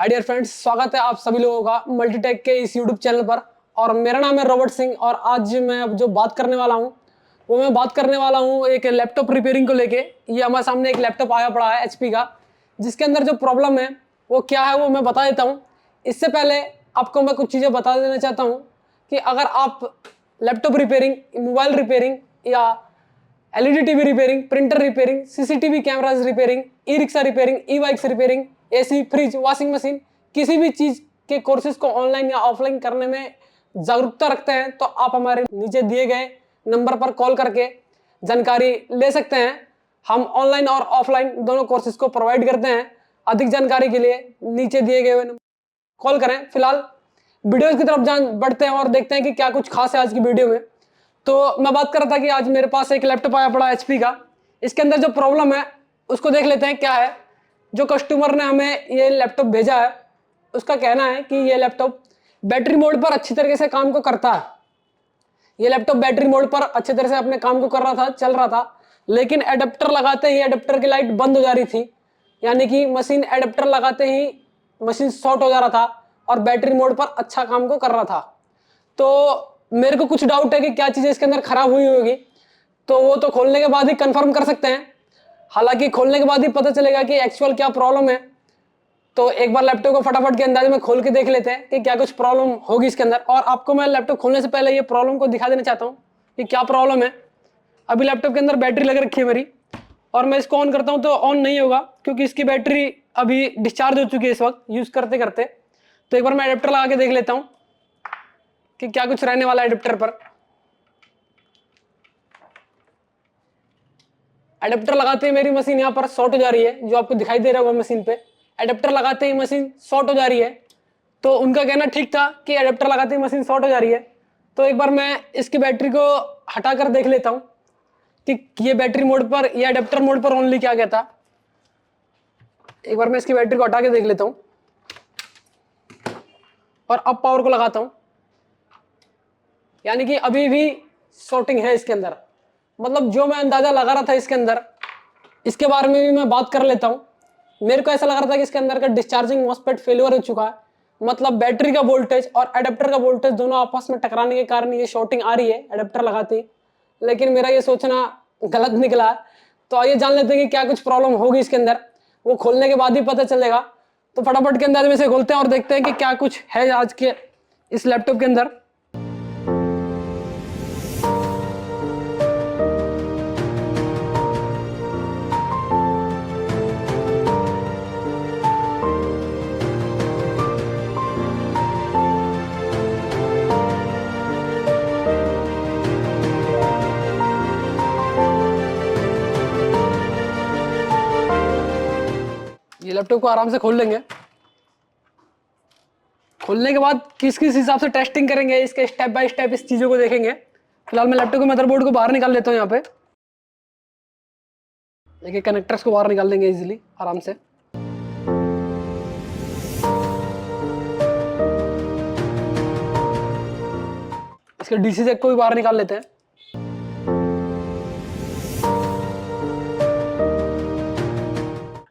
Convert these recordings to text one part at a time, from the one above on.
Hi dear friends, स्वागत है आप सभी लोगों का मल्टीटेक के इस यूट्यूब चैनल पर। और मेरा नाम है रॉबर्ट सिंह और आज मैं अब जो बात करने वाला हूँ मैं बात करने वाला हूँ एक लैपटॉप रिपेयरिंग को लेके। ये हमारे सामने एक लैपटॉप आया पड़ा है एचपी का, जिसके अंदर जो प्रॉब्लम है वो क्या है वो मैं बता देता हूँ। इससे पहले आपको मैं कुछ चीज़ें बता देना चाहता हूँ कि अगर आप लैपटॉप रिपेयरिंग, मोबाइल रिपेयरिंग या LED TV repairing, printer repairing, CCTV cameras repairing, e rickshaw repairing, e bikes repairing, AC, fridge, washing machine, किसी भी चीज़ के कोर्सेज को ऑनलाइन या ऑफलाइन करने में जागरूकता रखते हैं तो आप हमारे नीचे दिए गए नंबर पर कॉल करके जानकारी ले सकते हैं। हम ऑनलाइन और ऑफलाइन दोनों कोर्सेज को प्रोवाइड करते हैं। अधिक जानकारी के लिए नीचे दिए गए नंबर कॉल करें। फिलहाल वीडियोज की तरफ जान बढ़ते हैं और देखते हैं कि क्या कुछ खास है आज की वीडियो में। तो मैं बात कर रहा था कि आज मेरे पास एक लैपटॉप आया पड़ा एचपी का। इसके अंदर जो प्रॉब्लम है उसको देख लेते हैं क्या है। जो कस्टमर ने हमें ये लैपटॉप भेजा है उसका कहना है कि ये लैपटॉप बैटरी मोड पर अच्छी तरीके से काम को करता है। ये लैपटॉप बैटरी मोड पर अच्छी तरह से अपने काम को कर रहा था, चल रहा था, लेकिन एडेप्टर लगाते ही एडेप्टर की लाइट बंद हो जा रही थी। यानी कि मशीन एडेप्टर लगाते ही मशीन शॉर्ट हो जा रहा था और बैटरी मोड पर अच्छा काम को कर रहा था। तो मेरे को कुछ डाउट है कि क्या चीज़ें इसके अंदर खराब हुई होगी, तो वो तो खोलने के बाद ही कंफर्म कर सकते हैं। हालांकि खोलने के बाद ही पता चलेगा कि एक्चुअल क्या प्रॉब्लम है। तो एक बार लैपटॉप को फटाफट के अंदाज में खोल के देख लेते हैं कि क्या कुछ प्रॉब्लम होगी इसके अंदर। और आपको मैं लैपटॉप खोलने से पहले ये प्रॉब्लम को दिखा देना चाहता हूँ कि क्या प्रॉब्लम है। अभी लैपटॉप के अंदर बैटरी लग रखी है मेरी और मैं इसको ऑन करता हूँ तो ऑन नहीं होगा क्योंकि इसकी बैटरी अभी डिस्चार्ज हो चुकी है इस वक्त यूज़ करते करते। तो एक बार मैं एडेप्टर लगा के देख लेता हूँ कि क्या कुछ रहने वाला है एडेप्टर पर। एडेप्टर लगाते ही मेरी मशीन यहाँ पर शॉर्ट हो जा रही है, जो आपको दिखाई दे रहा होगा मशीन पे। एडेप्टर लगाते ही मशीन शॉर्ट हो जा रही है। तो उनका कहना ठीक था कि एडेप्टर लगाते ही मशीन शॉर्ट हो जा रही है। तो एक बार मैं इसकी बैटरी को हटाकर देख लेता हूँ कि ये बैटरी मोड पर या एडेप्टर मोड पर ओनली क्या कहता। एक बार मैं इसकी बैटरी को हटा के देख लेता हूँ और अब पावर को लगाता हूँ। यानी कि अभी भी शॉर्टिंग है इसके अंदर। मतलब जो मैं अंदाजा लगा रहा था इसके अंदर, इसके बारे में भी मैं बात कर लेता हूं। मेरे को ऐसा लग रहा था कि इसके अंदर का डिस्चार्जिंग मॉसफेट फेलियर हो चुका है। मतलब बैटरी का वोल्टेज और एडेप्टर का वोल्टेज दोनों आपस में टकराने के कारण ये शॉर्टिंग आ रही है एडेप्टर लगाते ही। लेकिन मेरा ये सोचना गलत निकला। तो आइए जान लेते हैं कि क्या कुछ प्रॉब्लम होगी इसके अंदर। वो खोलने के बाद ही पता चलेगा। तो फटाफट के अंदाज में से खोलते हैं और देखते हैं कि क्या कुछ है आज के इस लैपटॉप के अंदर। ये लैपटॉप को आराम से खोल लेंगे। खोलने के बाद किस किस हिसाब से टेस्टिंग करेंगे, इसके स्टेप बाय स्टेप इस चीजों को देखेंगे। फिलहाल मैं लैपटॉप के मदरबोर्ड को बाहर निकाल लेता हूँ। यहाँ पे देखिए कनेक्टर्स को बाहर निकाल देंगे इजीली आराम से। इसके डीसी जैक को भी बाहर निकाल लेते हैं।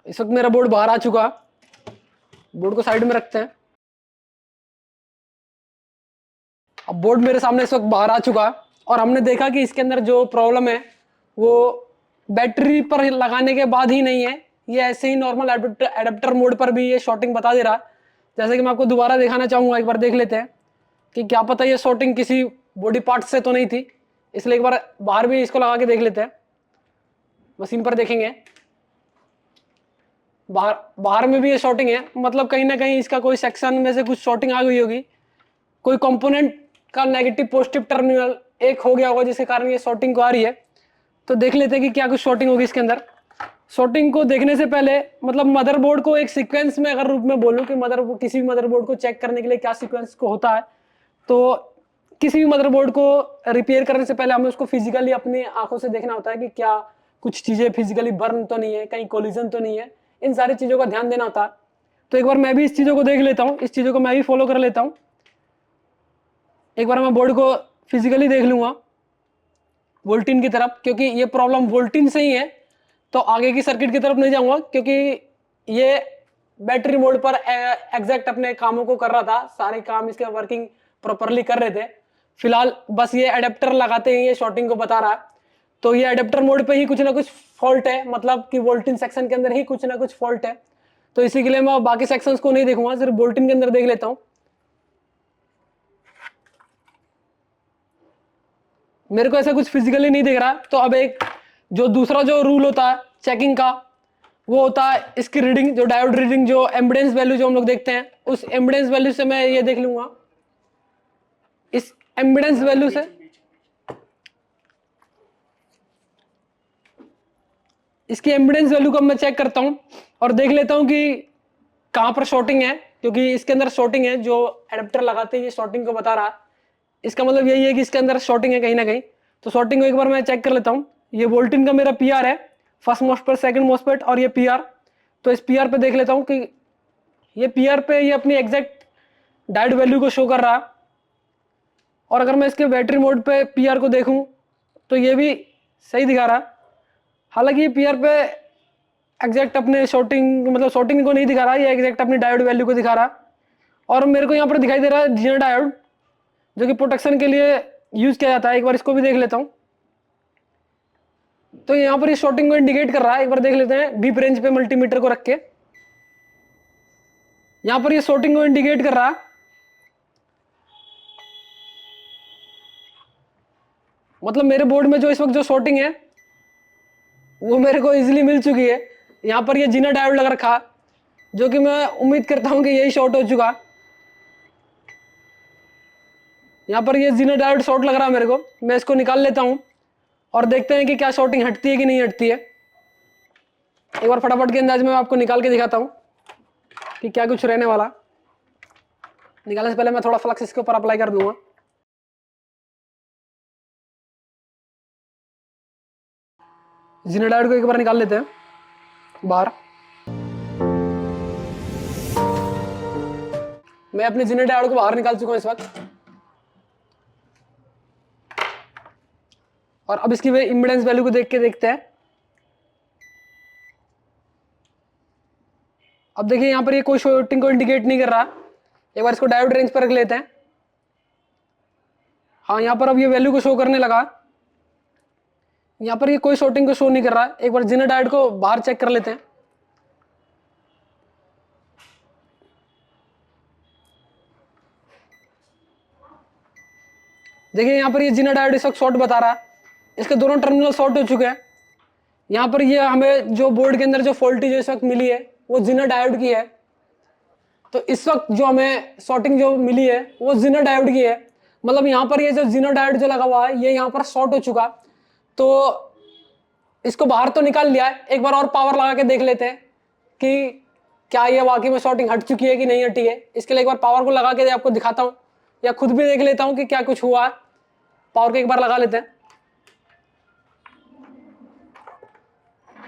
इस वक्त मेरा बोर्ड बाहर आ चुका है। बोर्ड को साइड में रखते हैं। अब बोर्ड मेरे सामने इस वक्त बाहर आ चुका है और हमने देखा कि इसके अंदर जो प्रॉब्लम है वो बैटरी पर लगाने के बाद ही नहीं है। ये ऐसे ही नॉर्मल एडेप्टर मोड पर भी ये शॉर्टिंग बता दे रहा है। जैसे कि मैं आपको दोबारा दिखाना चाहूंगा, एक बार देख लेते हैं कि क्या पता ये शॉर्टिंग किसी बॉडी पार्ट से तो नहीं थी। इसलिए एक बार बाहर भी इसको लगा के देख लेते हैं। मशीन पर देखेंगे बाहर में भी ये शॉर्टिंग है। मतलब कहीं ना कहीं इसका कोई सेक्शन में से कुछ शॉर्टिंग आ गई होगी। कोई कंपोनेंट का नेगेटिव पॉजिटिव टर्मिनल एक हो गया होगा जिसके कारण ये शॉर्टिंग को आ रही है। तो देख लेते हैं कि क्या कुछ शॉर्टिंग होगी इसके अंदर। शॉर्टिंग को देखने से पहले मतलब मदरबोर्ड को एक सीक्वेंस में अगर रूप में बोलूं कि किसी भी मदरबोर्ड को चेक करने के लिए क्या सीक्वेंस को होता है, तो किसी भी मदरबोर्ड को रिपेयर करने से पहले हमें उसको फिजिकली अपनी आंखों से देखना होता है कि क्या कुछ चीजें फिजिकली बर्न तो नहीं है, कहीं कोलिजन तो नहीं है। इन सारी चीजों का ध्यान देना होता है। तो एक बार मैं भी इस चीजों को देख लेता हूँ, इस चीजों को मैं भी फॉलो कर लेता हूँ। एक बार मैं बोर्ड को फिजिकली देख लूंगा वोल्टिन की तरफ, क्योंकि ये प्रॉब्लम वोल्टिन से ही है। तो आगे की सर्किट की तरफ नहीं जाऊंगा क्योंकि ये बैटरी मोड पर एग्जैक्ट अपने कामों को कर रहा था, सारे काम इसके वर्किंग प्रॉपरली कर रहे थे। फिलहाल बस ये अडेप्टर लगाते ही ये शॉर्टिंग को बता रहा है। तो ये अडेप्टर मोड पे ही कुछ ना कुछ फॉल्ट है, मतलब कि वोल्टिन सेक्शन के अंदर ही कुछ ना कुछ फॉल्ट है। तो इसी के लिए मैं बाकी सेक्शंस को नहीं देखूंगा, सिर्फ वोल्टिन के अंदर देख लेता हूं। मेरे को ऐसा कुछ फिजिकली नहीं दिख रहा। तो अब एक जो दूसरा जो रूल होता है चेकिंग का, वो होता है इसकी रीडिंग, जो डायोड रीडिंग, जो एम्बिडेंस वैल्यू जो हम लोग देखते हैं, उस एम्बिडेंस वैल्यू से मैं ये देख लूंगा। इस एम्बिडेंस वैल्यू से इसकी एम्बिडेंस वैल्यू को मैं चेक करता हूं और देख लेता हूं कि कहां पर शॉर्टिंग है, क्योंकि इसके अंदर शॉर्टिंग है। जो एडेप्टर लगाते हैं ये शॉर्टिंग को बता रहा है, इसका मतलब यही है कि इसके अंदर शॉर्टिंग है कहीं ना कहीं। तो शॉर्टिंग को एक बार मैं चेक कर लेता हूं। ये वोल्टिन का मेरा पीआर है, फर्स्ट मोस्फेट, सेकंड मोस्फेट और ये पीआर। तो इस पीआर पे देख लेता हूं कि ये पीआर पे ये अपनी एग्जैक्ट डायोड वैल्यू को शो कर रहा है। और अगर मैं इसके बैटरी मोड पे पीआर को देखूं तो ये भी सही दिखा रहा है। हालांकि ये पीआर पे एग्जैक्ट अपने शॉर्टिंग, मतलब शॉर्टिंग को नहीं दिखा रहा, ये एग्जैक्ट अपनी डायोड वैल्यू को दिखा रहा। और मेरे को यहाँ पर दिखाई दे रहा है जीना डायोड, जो कि प्रोटेक्शन के लिए यूज किया जाता है। एक बार इसको भी देख लेता हूँ। तो यहाँ पर ये शॉर्टिंग को इंडिकेट कर रहा है। एक बार देख लेते हैं डीप रेंज पे मल्टीमीटर को रख के। यहाँ पर ये शॉर्टिंग को इंडिकेट कर रहा है। मतलब मेरे बोर्ड में जो इस वक्त जो शॉर्टिंग है वो मेरे को इजीली मिल चुकी है। यहाँ पर ये जीना डायोड लग रखा, जो कि मैं उम्मीद करता हूँ कि यही शॉर्ट हो चुका। यहाँ पर ये जीना डायोड शॉर्ट लग रहा है मेरे को। मैं इसको निकाल लेता हूँ और देखते हैं कि क्या शॉर्टिंग हटती है कि नहीं हटती है। एक बार फटाफट के अंदाज में आपको निकाल के दिखाता हूँ कि क्या कुछ रहने वाला। निकालने से पहले मैं थोड़ा फ्लक्स इसके ऊपर अप्लाई कर दूंगा। जीना डायोड को एक बार निकाल लेते हैं बाहर। मैं अपने जीना डायोड को बाहर निकाल चुका हूं इस वक्त। और अब इसकी इम्पीडेंस वैल्यू को देख के देखते हैं। अब देखिए यहाँ पर ये कोई शॉर्टिंग को इंडिकेट नहीं कर रहा। एक बार इसको डायोड रेंज पर रख लेते हैं। हाँ, यहाँ पर अब ये वैल्यू को शो करने लगा। यहाँ पर ये कोई शॉर्टिंग को शो नहीं कर रहा। एक बार जीना डायोड को बाहर चेक कर लेते हैं। देखिए यहाँ पर ये जीना डायोड इस वक्त शॉर्ट बता रहा है। इसके दोनों टर्मिनल शॉर्ट हो चुके हैं। यहाँ पर ये हमें जो बोर्ड के अंदर जो फॉल्टी जो इस वक्त मिली है वो जीना डायोड की है। तो इस वक्त जो हमें शॉर्टिंग जो मिली है वो जीना डायोड की है। मतलब यहाँ पर ये जो जीना डायोड जो लगा हुआ है ये यहाँ पर शॉर्ट हो चुका। तो इसको बाहर तो निकाल लिया है। एक बार और पावर लगा के देख लेते हैं कि क्या ये वाकई में शॉर्टिंग हट चुकी है कि नहीं हटी है। इसके लिए एक बार पावर को लगा के आपको दिखाता हूँ या खुद भी देख लेता हूँ कि क्या कुछ हुआ है। पावर को एक बार लगा लेते हैं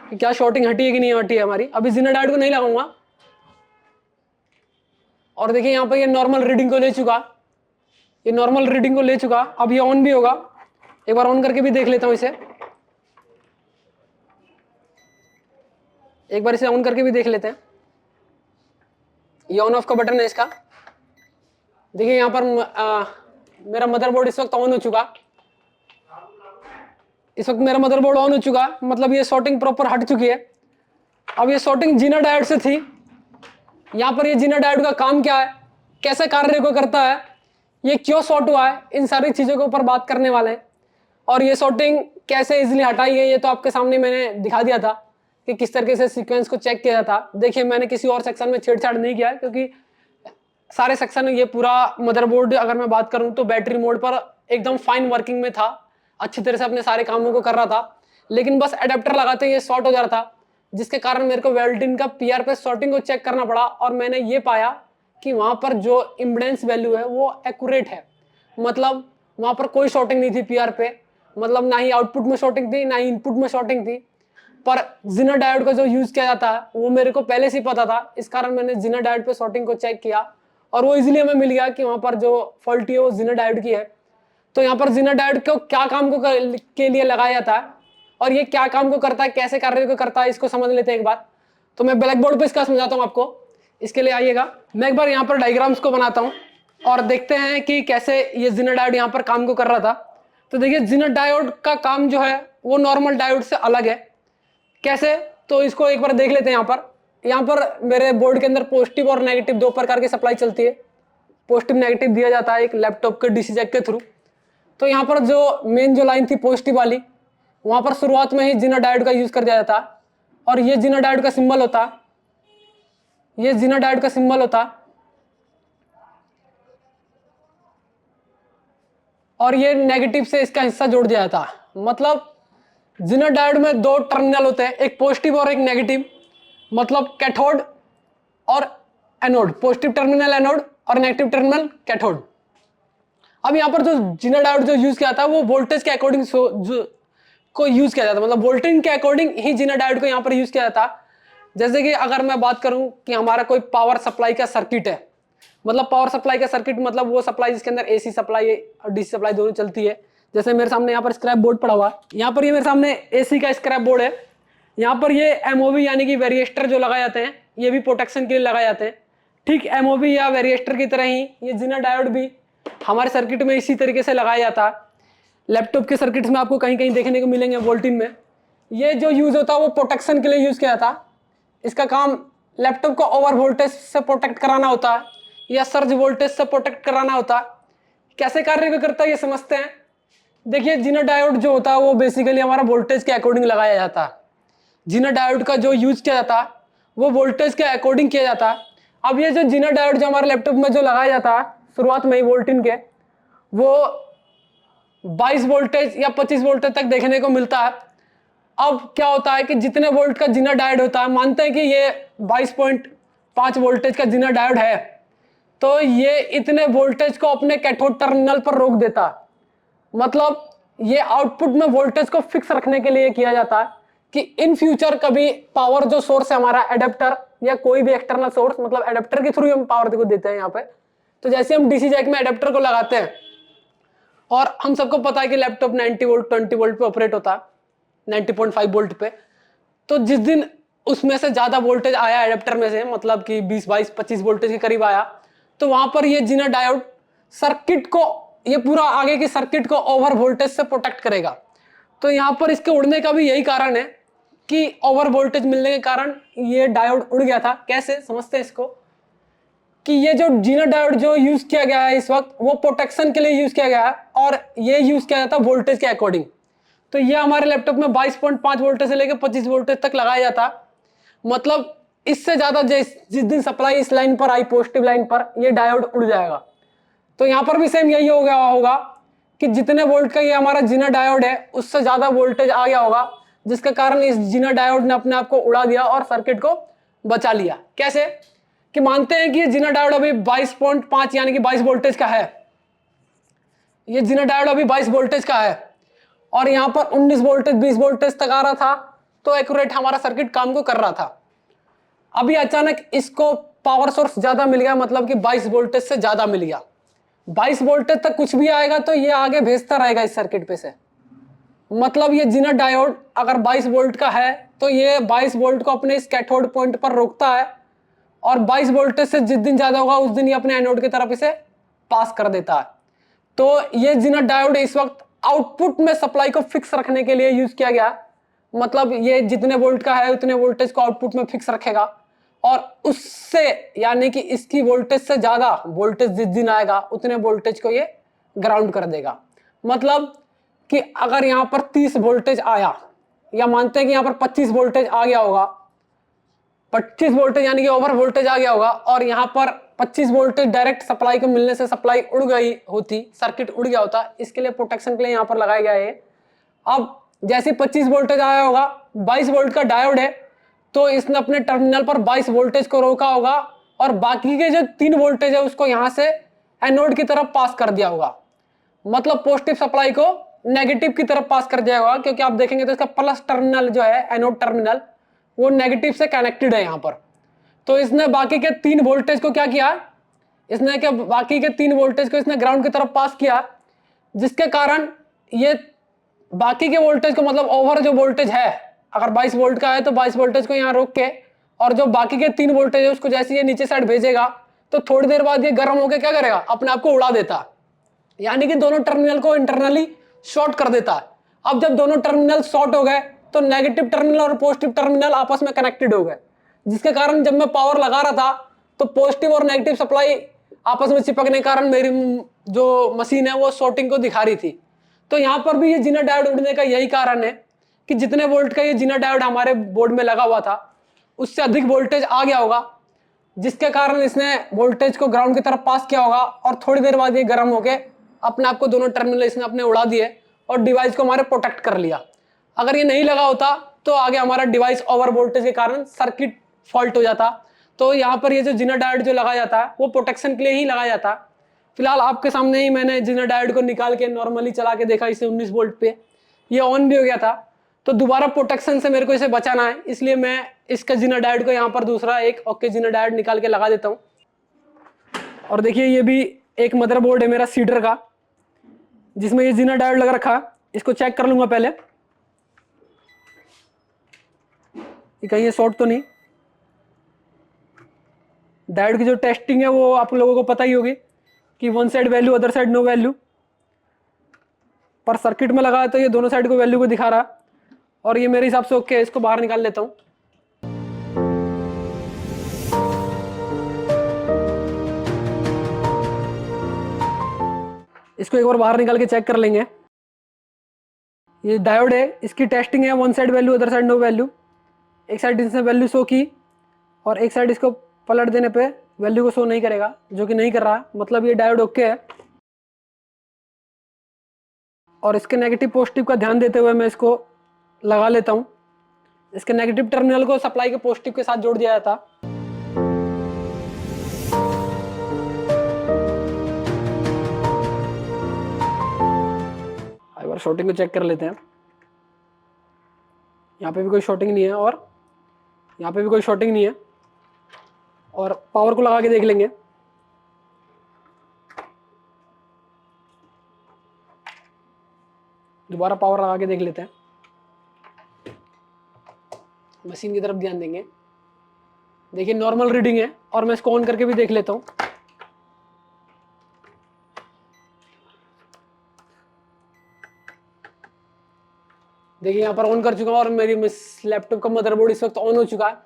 कि क्या शॉर्टिंग हटी है कि नहीं हटी है हमारी। अभी जीना डायोड को नहीं लगाऊंगा। और देखिए यहाँ पर ये नॉर्मल रीडिंग को ले चुका। ये नॉर्मल रीडिंग को ले चुका। अब ये ऑन भी होगा। एक बार ऑन करके भी देख लेता हूँ इसे। एक बार इसे ऑन करके भी देख लेते हैं। ये ऑन ऑफ का बटन है इसका। देखिए यहाँ पर मेरा मदरबोर्ड इस वक्त ऑन हो चुका। इस वक्त मेरा मदरबोर्ड ऑन हो चुका, मतलब ये शॉर्टिंग प्रॉपर हट चुकी है। अब ये शॉर्टिंग जीना डायोड से थी। यहाँ पर ये जीना डायोड का काम क्या है, कैसे कार्य को करता है, ये क्यों शॉर्ट हुआ है, इन सारी चीजों के ऊपर बात करने वाले हैं। और ये शॉर्टिंग कैसे इजीली हटाई है ये तो आपके सामने मैंने दिखा दिया था कि किस तरीके से सीक्वेंस को चेक किया था। देखिए मैंने किसी और सेक्शन में छेड़छाड़ नहीं किया क्योंकि सारे सेक्शन ये पूरा मदरबोर्ड अगर मैं बात करूं तो बैटरी मोड पर एकदम फाइन वर्किंग में था, अच्छी तरह से अपने सारे कामों को कर रहा था। लेकिन बस एडेप्टर लगाते ही ये शॉर्ट हो जा रहा था, जिसके कारण मेरे को वेल्डिन का पीआर पे शॉर्टिंग को चेक करना पड़ा। और मैंने ये पाया कि वहां पर जो इम्पिडेंस वैल्यू है वो एक्यूरेट है। मतलब वहां पर कोई शॉर्टिंग नहीं थी पीआर पे। मतलब ना ही आउटपुट में शॉर्टिंग थी ना ही इनपुट में शॉर्टिंग थी। पर जीना डायोड का जो यूज किया जाता है वो मेरे को पहले से ही पता था। इस कारण मैंने जीना डायोड पे शॉर्टिंग को चेक किया और वो इजीली हमें मिल गया कि वहां पर जो फॉल्टी है वो जीना डायोड की है। तो यहाँ पर जीना डायोड को क्या काम को के लिए लगाया जाता है और ये क्या काम को करता है, कैसे कार्य को करता है, इसको समझ लेते हैं एक बार। तो मैं ब्लैक बोर्ड पे इसका समझाता हूँ आपको इसके लिए आइएगा, मैं एक बार यहाँ पर डायग्राम्स को बनाता हूँ और देखते हैं कि कैसे ये जिनर डायोड यहाँ पर काम को कर रहा था। तो देखिए जिनर डायोड का काम जो है वो नॉर्मल डायोड से अलग है। कैसे, तो इसको एक बार देख लेते हैं। यहाँ पर मेरे बोर्ड के अंदर पॉजिटिव और नेगेटिव दो प्रकार की सप्लाई चलती है। पॉजिटिव नेगेटिव दिया जाता है एक लैपटॉप के डीसी जैक के थ्रू। तो यहाँ पर जो मेन जो लाइन थी पॉजिटिव वाली, वहां पर शुरुआत में ही जिनर डायोड का यूज कर दिया जाता और ये जिनर डायोड का सिंबल होता, ये जिनर डायोड का सिंबल होता और ये नेगेटिव से इसका हिस्सा जोड़ दिया जाता। मतलब जिनर डायोड में दो टर्मिनल होते हैं, एक पॉजिटिव और एक नेगेटिव, मतलब कैथोड और एनोड, पॉजिटिव टर्मिनल एनोड और नेगेटिव टर्मिनल कैथोड। अब यहाँ पर जो जिनर डायोड जो यूज किया था वो वोल्टेज के अकॉर्डिंग को यूज किया जाता, मतलब वोल्टेज के अकॉर्डिंग ही जिनर डायोड को यहाँ पर यूज किया जाता। जैसे कि अगर मैं बात करूं कि हमारा कोई पावर सप्लाई का सर्किट है, मतलब पावर सप्लाई का सर्किट मतलब वो सप्लाई जिसके अंदर एसी सप्लाई और डीसी सप्लाई दोनों चलती है। जैसे मेरे सामने यहाँ पर स्क्रैप बोर्ड पड़ा हुआ है, यहाँ पर ये मेरे सामने एसी का स्क्रैप बोर्ड है। यहाँ पर ये एमओवी यानी कि वेरिएस्टर जो लगाए जाते हैं, ये भी प्रोटेक्शन के लिए लगाए जाते हैं। ठीक एमओवी या वेरिएस्टर की तरह ही ये जिनर डायोड भी हमारे सर्किट में इसी तरीके से लगाया जाता है। लैपटॉप के सर्किट्स में आपको कहीं कहीं देखने को मिलेंगे वोल्टिन में। ये जो यूज होता है वो प्रोटेक्शन के लिए यूज किया जाता। इसका काम लैपटॉप को ओवर वोल्टेज से प्रोटेक्ट कराना होता है या सर्ज वोल्टेज से प्रोटेक्ट कराना होता है। कैसे कार्य करता है ये समझते हैं। देखिए जिनर डायोड जो होता है वो बेसिकली हमारा वोल्टेज के अकॉर्डिंग लगाया जाता है। जिनर डायोड का जो यूज किया जाता है वो वोल्टेज के अकॉर्डिंग किया जाता है। अब ये जो जिनर डायोड जो हमारे लैपटॉप में जो लगाया जाता है शुरुआत में ही वोल्टिन के, वो 22 वोल्टेज या 25 वोल्टेज तक देखने को मिलता है। अब क्या होता है कि जितने वोल्ट का जिनर डायोड होता है, मानते हैं कि ये 22.5 वोल्टेज का जिनर डायोड है, तो ये इतने वोल्टेज को अपने कैथोड टर्मिनल पर रोक देता है। मतलब ये आउटपुट में वोल्टेज को फिक्स रखने के लिए किया जाता है कि इन फ्यूचर कभी पावर जो सोर्स है हमारा एडेप्टर या कोई भी एक्सटर्नल सोर्स, मतलब एडेप्टर के थ्रू हम पावर को देते हैं यहाँ पे। तो जैसे हम डीसी जैक में एडेप्टर को लगाते हैं और हम सबको पता है कि लैपटॉप 90 वोल्ट 20 वोल्ट पे ऑपरेट होता है, 90.5 वोल्ट पे। तो जिस दिन उसमें से ज्यादा वोल्टेज आया एडेप्टर में से, मतलब कि 20 22 25 वोल्टेज के करीब आया, तो वहां पर ये जिनर डायोड सर्किट को, ये पूरा आगे की सर्किट को ओवर वोल्टेज से प्रोटेक्ट करेगा। तो यहाँ पर इसके उड़ने का भी यही कारण है कि ओवर वोल्टेज मिलने के कारण ये डायोड उड़ गया था। कैसे समझते हैं इसको, कि ये जो जिनर डायोड जो यूज किया गया है इस वक्त वो प्रोटेक्शन के लिए यूज किया गया है और ये यूज किया जाता है वोल्टेज के अकॉर्डिंग। तो ये हमारे लैपटॉप में 22.5 वोल्टेज से लेकर 25 वोल्टेज तक लगाया जाता। मतलब इससे ज्यादा जिस दिन सप्लाई इस लाइन पर आई, पॉजिटिव लाइन पर, ये डायोड उड़ जाएगा। तो यहाँ पर भी सेम यही हो गया होगा कि जितने वोल्ट का ये हमारा जिनर डायोड है उससे ज्यादा वोल्टेज आ गया होगा, जिसके कारण इस जिनर डायोड ने अपने आप को उड़ा दिया और सर्किट को बचा लिया। कैसे, कि मानते हैं कि ये जिनर डायोड अभी 22.5 यानी कि 22 वोल्टेज का है, ये जिनर डायोड अभी 22 वोल्टेज का है और यहाँ पर 19 वोल्टेज 20 वोल्टेज तक आ रहा था, तो एक्यूरेट हमारा सर्किट काम को कर रहा था। अभी अचानक इसको पावर सोर्स ज्यादा मिल गया, मतलब कि 22 वोल्टेज से ज्यादा मिल गया। 22 वोल्टेज तक कुछ भी आएगा तो ये आगे भेजता रहेगा इस सर्किट पे से। मतलब ये जिनर डायोड अगर 22 वोल्ट का है तो ये 22 वोल्ट को अपने इस कैथोड पॉइंट पर रोकता है और 22 वोल्टेज से जिस दिन ज्यादा होगा उस दिन ये अपने एनोड की तरफ इसे पास कर देता है। तो ये जिनर डायोड इस वक्त आउटपुट में सप्लाई को फिक्स रखने के लिए यूज किया गया। मतलब ये जितने वोल्ट का है उतने वोल्टेज को आउटपुट में फिक्स रखेगा और उससे यानी कि इसकी वोल्टेज से ज्यादा वोल्टेज जिस दिन आएगा उतने वोल्टेज को ये ग्राउंड कर देगा। मतलब कि अगर यहाँ पर 30 वोल्टेज आया, या मानते हैं कि यहाँ पर 25 वोल्टेज आ गया होगा, 25 वोल्टेज यानी कि ओवर वोल्टेज आ गया होगा और यहाँ पर 25 वोल्टेज डायरेक्ट सप्लाई को मिलने से सप्लाई उड़ गई होती, सर्किट उड़ गया होता। इसके लिए प्रोटेक्शन के लिए यहाँ पर लगाया गया है। अब जैसे 25 वोल्टेज आया होगा, 22 वोल्ट का डायोड है, तो इसने अपने टर्मिनल पर 22 वोल्टेज को रोका होगा और बाकी के जो 3 वोल्टेज है उसको यहाँ से एनोड की तरफ पास कर दिया होगा। मतलब पॉजिटिव सप्लाई को नेगेटिव की तरफ पास कर दिया होगा, क्योंकि आप देखेंगे तो इसका प्लस टर्मिनल जो है एनोड टर्मिनल वो नेगेटिव से कनेक्टेड है यहाँ पर। तो इसने बाकी के 3 वोल्टेज को क्या किया, इसने क्या बाकी के 3 वोल्टेज को इसने ग्राउंड की तरफ पास किया, जिसके कारण ये बाकी के वोल्टेज को, मतलब ओवर जो वोल्टेज है, अगर 22 वोल्ट का है तो 22 वोल्टेज को यहाँ रोक के और जो बाकी के 3 वोल्टेज है उसको जैसे ये नीचे साइड भेजेगा तो थोड़ी देर बाद ये गर्म होकर क्या करेगा, अपने आप को उड़ा देता है, यानी कि दोनों टर्मिनल को इंटरनली शॉर्ट कर देता है। अब जब दोनों टर्मिनल शॉर्ट हो गए तो नेगेटिव टर्मिनल और पॉजिटिव टर्मिनल आपस में कनेक्टेड हो गए, जिसके कारण जब मैं पावर लगा रहा था तो पॉजिटिव और नेगेटिव सप्लाई आपस में चिपकने के कारण मेरी जो मशीन है वो शॉर्टिंग को दिखा रही थी। तो यहाँ पर भी ये जीना डायोड उड़ने का यही कारण है कि जितने वोल्ट का ये जीना डायोड हमारे बोर्ड में लगा हुआ था उससे अधिक वोल्टेज आ गया होगा, जिसके कारण इसने वोल्टेज को ग्राउंड की तरफ पास किया होगा और थोड़ी देर बाद ये गर्म होके अपने आप को दोनों टर्मिनल इसने अपने उड़ा दिए और डिवाइस को हमारे प्रोटेक्ट कर लिया। अगर ये नहीं लगा होता तो आगे हमारा डिवाइस ओवर वोल्टेज के कारण सर्किट फॉल्ट हो जाता। तो यहाँ पर ये जो जीना डायोड जो लगाया जाता है वो प्रोटेक्शन के लिए ही लगाया जाता है। फिलहाल आपके सामने ही मैंने जीना डायोड को निकाल के नॉर्मली चला के देखा, इसे 19 वोल्ट पे ये ऑन भी हो गया था। तो दोबारा प्रोटेक्शन से मेरे को इसे बचाना है, इसलिए मैं इसका जीना डायोड को यहाँ पर दूसरा एक ओके जीना डायोड निकाल के लगा देता हूँ। और देखिए ये भी एक मदरबोर्ड है मेरा सीडर का जिसमें ये जीना डायोड लगा रखा है। इसको चेक कर लूंगा पहले कि कहीं ये शॉर्ट तो नहीं। डायोड की जो टेस्टिंग है वो आप लोगों को पता ही होगी कि one side value other side no value, पर सर्किट में लगा है तो ये दोनों साइड को वैल्यू को दिखा रहा और ये मेरे हिसाब से ओके है। इसको बाहर निकाल लेता हूँ। इसको एक बार बाहर निकाल के चेक कर लेंगे। ये डायोड है, इसकी टेस्टिंग है one side value other side no value. एक साइड इसने वैल्यू शो की और एक साइड इसको पलट देने पे वैल्यू को शो नहीं करेगा, जो कि नहीं कर रहा, मतलब ये डायोड ओके है। और इसके नेगेटिव पॉजिटिव का ध्यान देते हुए मैं इसको लगा लेता हूँ। इसके नेगेटिव टर्मिनल को सप्लाई के पॉजिटिव के साथ जोड़ दिया जाता। एक बार शॉर्टिंग को चेक कर लेते हैं। यहाँ पे भी कोई शॉर्टिंग नहीं है और यहाँ पे भी कोई शॉर्टिंग नहीं है। और पावर को लगा के देख लेंगे। दोबारा पावर लगा के देख लेते हैं। मशीन की तरफ ध्यान देंगे। देखिए नॉर्मल रीडिंग है और मैं इसको ऑन करके भी देख लेता हूँ। देखिए यहाँ पर ऑन कर चुका हूँ और मेरी लैपटॉप का मदरबोर्ड इस वक्त ऑन हो चुका है।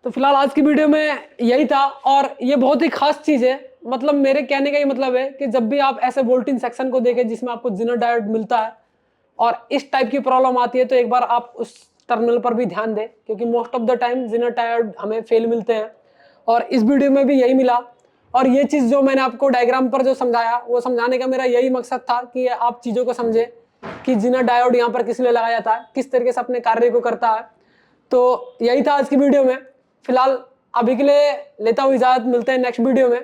तो फिलहाल आज की वीडियो में यही था और ये बहुत ही खास चीज़ है। मतलब मेरे कहने का ये मतलब है कि जब भी आप ऐसे वोल्टेज सेक्शन को देखें जिसमें आपको जीना डायोड मिलता है और इस टाइप की प्रॉब्लम आती है तो एक बार आप उस टर्मिनल पर भी ध्यान दें, क्योंकि most of the time Zener diode हमें फेल मिलते हैं और इस वीडियो में भी यही मिला। और ये चीज़ जो मैंने आपको डायग्राम पर जो समझाया वो समझाने का मेरा यही मकसद था कि आप चीज़ों को समझें कि जीना डायोड यहाँ पर किस लिए लगाया जाता है, किस तरीके से अपने कार्य को करता है। तो यही था आज की वीडियो में। फिलहाल अभी के लिए लेता हूँ इजाज़त, मिलते हैं नेक्स्ट वीडियो में।